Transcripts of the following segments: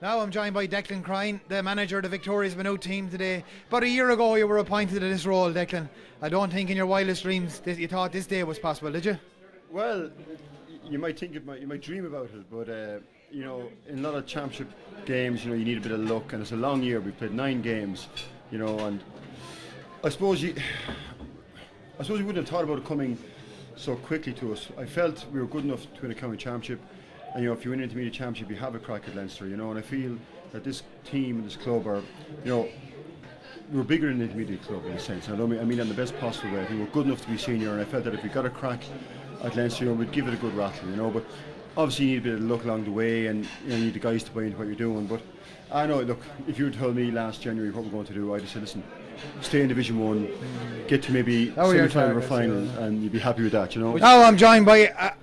Now I'm joined by Declan Crine, the manager of the Victorious Maynooth team today. About a year ago you were appointed to this role, Declan. I don't think in your wildest dreams you thought this day was possible, did you? Well, you might think you might dream about it, but in a lot of championship games, you need a bit of luck, and it's a long year. We've played 9 games, and I suppose you wouldn't have thought about it coming so quickly to us. I felt we were good enough to win a county championship. And if you win an intermediate championship, you have a crack at Leinster, and I feel that this team and this club are, we're bigger than an intermediate club in a sense. And I mean that in the best possible way. I think we're good enough to be senior, and I felt that if we got a crack at Leinster, we'd give it a good rattle, But obviously you need a bit of luck along the way, and you need the guys to buy into what you're doing. But I know, look, if you had told me last January what we're going to do, I'd have said, listen, stay in Division 1, get to maybe semi-final or final, and you'd be happy with that, Now I'm joined by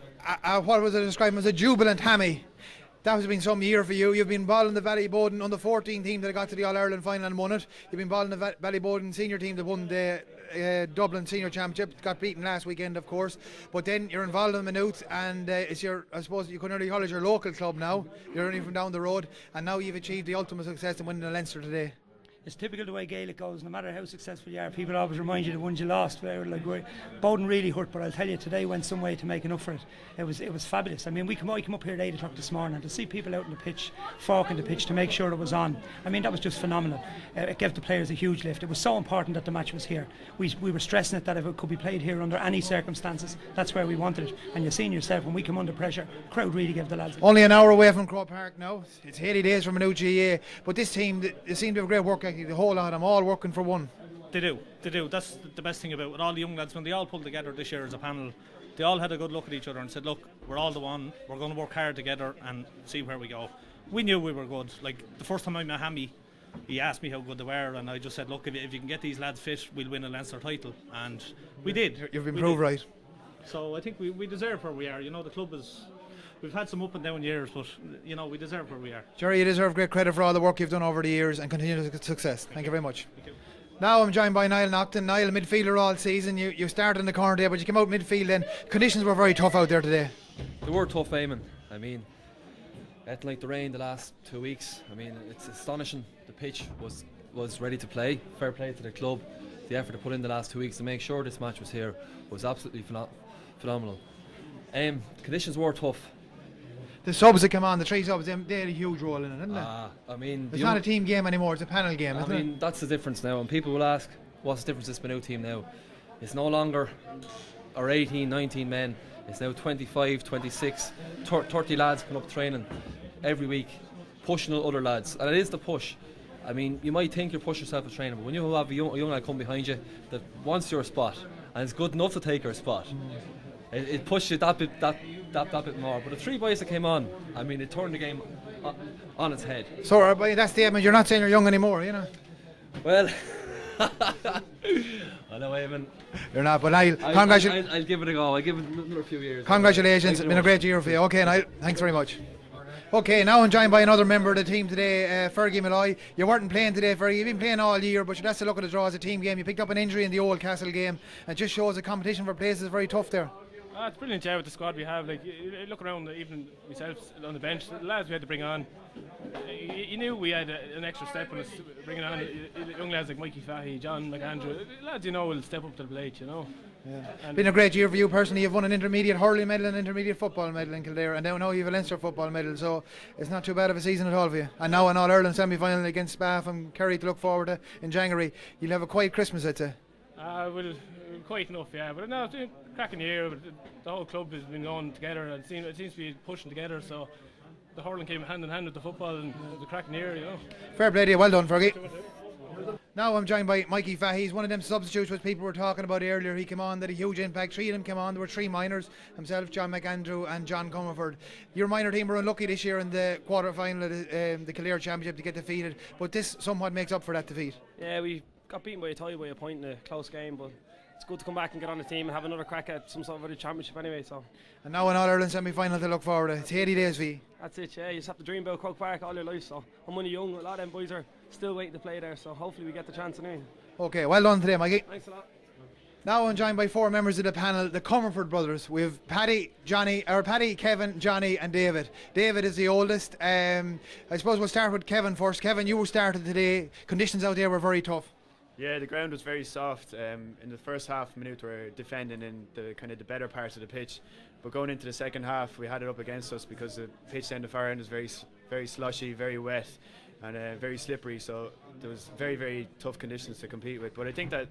what was it described as a jubilant Hammy. That has been some year for you. You've been involved in the Ballyboden under 14 team that got to the All-Ireland final and won it. You've been involved in the Ballyboden senior team that won the Dublin Senior Championship, got beaten last weekend, of course. But then you're involved in Maynooth, and it's I suppose you could nearly call it your local club now. You're only from down the road, and now you've achieved the ultimate success in winning the Leinster today. It's typical the way Gaelic goes. No matter how successful you are, people always remind you the ones you lost. Bowden really hurt, but I'll tell you, today went some way to making up for it. It was fabulous. I mean, I come up here at 8 o'clock this morning, and to see people out on the pitch, forking the pitch to make sure it was on. I mean, that was just phenomenal. It gave the players a huge lift. It was so important that the match was here. We were stressing it that if it could be played here under any circumstances, that's where we wanted it. And you've seen yourself, when we come under pressure, crowd really gave the lads. Only an hour away from Croke Park now. It's 80 days from Maynooth GA, but this team, they seem to have great work ethic. The whole lot of them all working for one. They do. That's the best thing about it. All the young lads, when they all pulled together this year as a panel, they all had a good look at each other and said, look, we're all the one, we're going to work hard together and see where we go. We knew we were good. Like, the first time I met Hammy, he asked me how good they were, and I just said, look, if you can get these lads fit, we'll win a Leinster title. And we did. You've been proved right. So I think we deserve where we are. The club is... We've had some up and down years, but we deserve where we are. Jerry, you deserve great credit for all the work you've done over the years, and continued success. Thank you very much. Thank you. Now I'm joined by Niall Naughton. Niall, midfielder all season. You started in the corner there, but you came out midfield then. Conditions were very tough out there today. They were tough, Eamon. I mean, it like the rain the last 2 weeks. I mean, it's astonishing. The pitch was ready to play. Fair play to the club. The effort to put in the last 2 weeks to make sure this match was here was absolutely phenomenal. Conditions were tough. The subs that come on, the 3 subs, they had a huge role in it, didn't they? I mean, it's not a team game anymore, it's a panel game, isn't it? I mean, that's the difference now. And people will ask, what's the difference in this Maynooth team now? It's no longer our 18, 19 men. It's now 25, 26, 30 lads coming up training every week, pushing other lads. And it is the push. I mean, you might think you're pushing yourself at training, but when you have a young lad come behind you that wants your spot, and it's good enough to take your spot, it pushes you that bit more. But the 3 boys that came on, I mean, it turned the game on its head. So by that statement, you're not saying you're young anymore, Well, I know, Eamon. You're not, but I'll give it a go. I'll give it another few years. Congratulations, it's been a great year for you. Okay, Niall, thanks very much. Okay, now I'm joined by another member of the team today, Fergie Malloy. You weren't playing today, Fergie. You've been playing all year, but that's the look at the draw as a team game. You picked up an injury in the Old Castle game, and it just shows the competition for places is very tough there. It's brilliant, with the squad we have. Like, you look around, even myself on the bench, the lads we had to bring on. You knew we had an extra step in us bringing on young lads like Mikey Fahy, John McAndrew. Lads, will step up to the plate, Yeah. Been a great year for you personally. You've won an intermediate hurling medal and intermediate football medal in Kildare, and now you have a Leinster football medal, so it's not too bad of a season at all for you. And now an All-Ireland semi-final against Spaff and Kerry to look forward to in January. You'll have a quiet Christmas, I'd say. Well, quite enough, yeah. But no, it's been a cracking year. The whole club has been going together, and it seems to be pushing together. So the hurling came hand in hand with the football, and it was a cracking year, Fair play to you. Well done, Fergie. Now I'm joined by Mikey Fahy. He's one of them substitutes which people were talking about earlier. He came on, did a huge impact. 3 of them came on. There were 3 minors, himself, John McAndrew and John Comerford. Your minor team were unlucky this year in the quarter-final of the Kildare Championship to get defeated, but this somewhat makes up for that defeat. Yeah, we got beaten by a tie by a point in a close game, but it's good to come back and get on the team and have another crack at some sort of other championship anyway. So. And now an All-Ireland semi-final to look forward to. It's 80 days for you. That's it, yeah. You just have to dream about Croke Park all your life. So I'm only young. A lot of them boys are still waiting to play there. So hopefully we get the chance anyway. Okay, well done today, Mikey. Thanks a lot. Now I'm joined by 4 members of the panel, the Comerford brothers. We have Paddy, Kevin, Johnny and David. David is the oldest. I suppose we'll start with Kevin first. Kevin, you started today. Conditions out there were very tough. Yeah, the ground was very soft. In the first half, Maynooth were defending in the kind of the better parts of the pitch. But going into the second half, we had it up against us because the pitch down the far end was very slushy, very wet, and very slippery. So there was very, very tough conditions to compete with. But I think that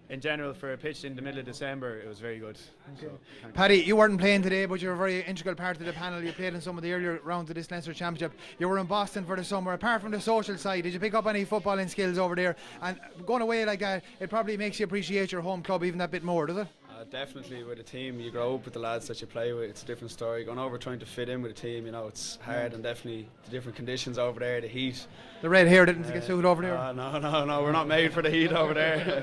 in general, for a pitch in the middle of December, it was very good. Okay. So, Paddy, you weren't playing today, but you're a very integral part of the panel. You played in some of the earlier rounds of this Leinster Championship. You were in Boston for the summer. Apart from the social side, did you pick up any footballing skills over there? And going away like that, it probably makes you appreciate your home club even that bit more, does it? Definitely, with a team, you grow up with the lads that you play with. It's a different story. Going over trying to fit in with a team, it's hard, and definitely the different conditions over there, the heat. The red hair didn't get suited over there. No, we're not made for the heat over there.